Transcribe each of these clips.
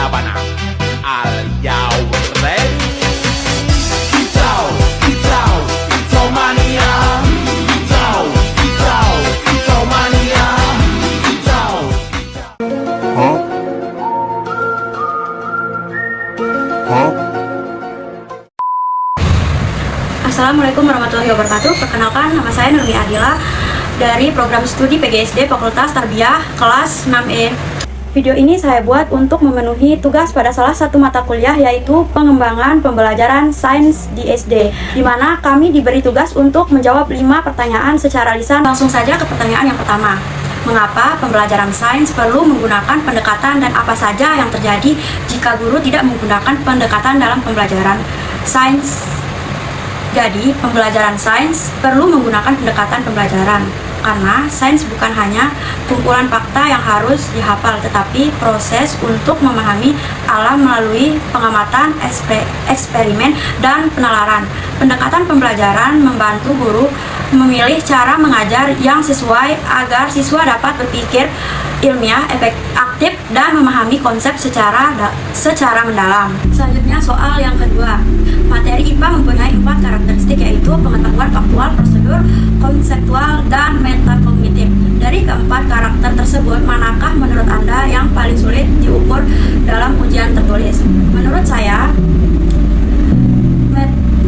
laban al y'all ready? Kicau, kicau, kicau mania. Kicau, kicau, kicau mania. Kicau, kicau. Assalamualaikum warahmatullahi wabarakatuh. Perkenalkan, nama saya Nurmi Adila dari program studi PGSD Fakultas Tarbiyah kelas 6E. Video ini saya buat untuk memenuhi tugas pada salah satu mata kuliah, yaitu pengembangan pembelajaran sains di SD, di mana kami diberi tugas untuk menjawab 5 pertanyaan secara lisan. Langsung saja ke pertanyaan yang pertama. Mengapa pembelajaran sains perlu menggunakan pendekatan dan apa saja yang terjadi jika guru tidak menggunakan pendekatan dalam pembelajaran sains? Jadi, pembelajaran sains perlu menggunakan pendekatan pembelajaran, karena sains bukan hanya kumpulan fakta yang harus dihafal, tetapi proses untuk memahami alam melalui pengamatan, eksperimen, dan penalaran. Pendekatan pembelajaran membantu guru memilih cara mengajar yang sesuai agar siswa dapat berpikir ilmiah, aktif, dan memahami konsep secara mendalam. Selanjutnya, soal yang kedua. Materi IPA mempunyai 4 karakteristik, yaitu pengetahuan faktual, prosedur, konseptual, dan metakognitif. Dari keempat karakter tersebut, manakah menurut Anda yang paling sulit diukur dalam ujian tertulis? Menurut saya,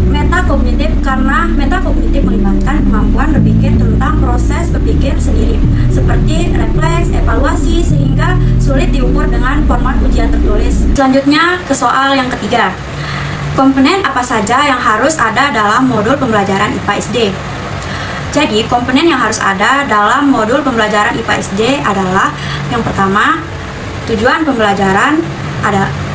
metakognitif, karena metakognitif melibatkan kemampuan berpikir tentang proses berpikir sendiri, seperti refleks, evaluasi, sehingga sulit diukur dengan format ujian tertulis. Selanjutnya ke soal yang ketiga. Komponen apa saja yang harus ada dalam modul pembelajaran IPA SD? Jadi, komponen yang harus ada dalam modul pembelajaran IPA SD adalah yang pertama, tujuan pembelajaran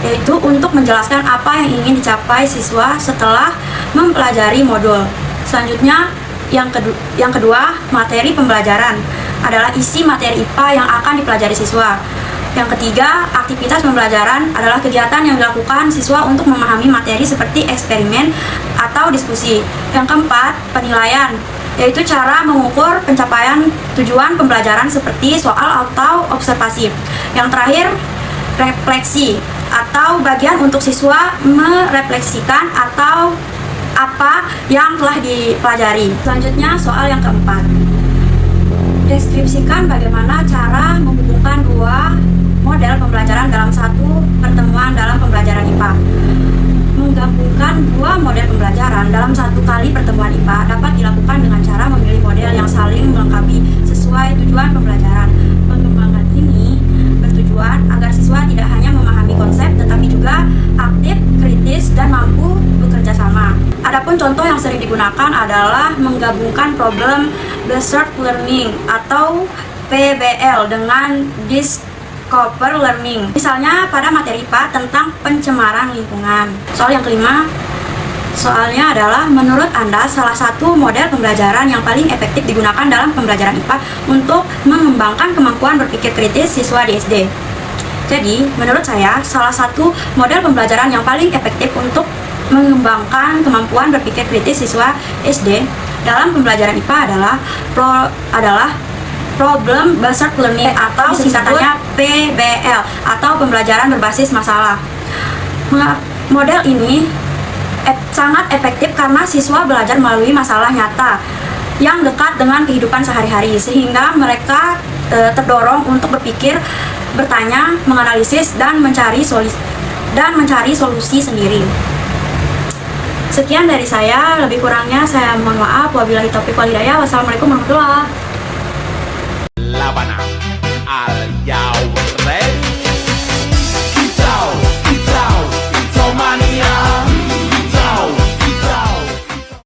yaitu untuk menjelaskan apa yang ingin dicapai siswa setelah mempelajari modul. Selanjutnya, yang kedua, materi pembelajaran adalah isi materi IPA yang akan dipelajari siswa. Yang ketiga, aktivitas pembelajaran adalah kegiatan yang dilakukan siswa untuk memahami materi seperti eksperimen atau diskusi. Yang keempat, penilaian, yaitu cara mengukur pencapaian tujuan pembelajaran seperti soal atau observasi. Yang terakhir, refleksi, atau bagian untuk siswa merefleksikan atau apa yang telah dipelajari. Selanjutnya, soal yang keempat. Deskripsikan bagaimana cara menghubungkan 2 model pembelajaran dalam satu pertemuan dalam pembelajaran IPA. Menggabungkan 2 model pembelajaran dalam satu kali pertemuan IPA dapat dilakukan dengan cara memilih model yang saling melengkapi sesuai tujuan pembelajaran. Pengembangan ini bertujuan agar siswa tidak hanya memahami konsep, tetapi juga aktif, kritis, dan mampu bekerja sama. Adapun contoh yang sering digunakan adalah menggabungkan problem based learning atau PBL dengan discover learning. Misalnya pada materi IPA tentang pencemaran lingkungan. Soal yang kelima, soalnya adalah menurut Anda salah satu model pembelajaran yang paling efektif digunakan dalam pembelajaran IPA untuk mengembangkan kemampuan berpikir kritis siswa di SD. Jadi, menurut saya salah satu model pembelajaran yang paling efektif untuk mengembangkan kemampuan berpikir kritis siswa SD dalam pembelajaran IPA adalah problem based learning atau singkatannya PBL atau pembelajaran berbasis masalah. Model ini sangat efektif karena siswa belajar melalui masalah nyata yang dekat dengan kehidupan sehari-hari, sehingga mereka terdorong untuk berpikir, bertanya, menganalisis, dan mencari solusi sendiri. Sekian dari saya, lebih kurangnya saya mohon maaf. Wabillahi taufiq wal hidayah. Wassalamualaikum warahmatullahi wabarakatuh. Laban al y'all ready?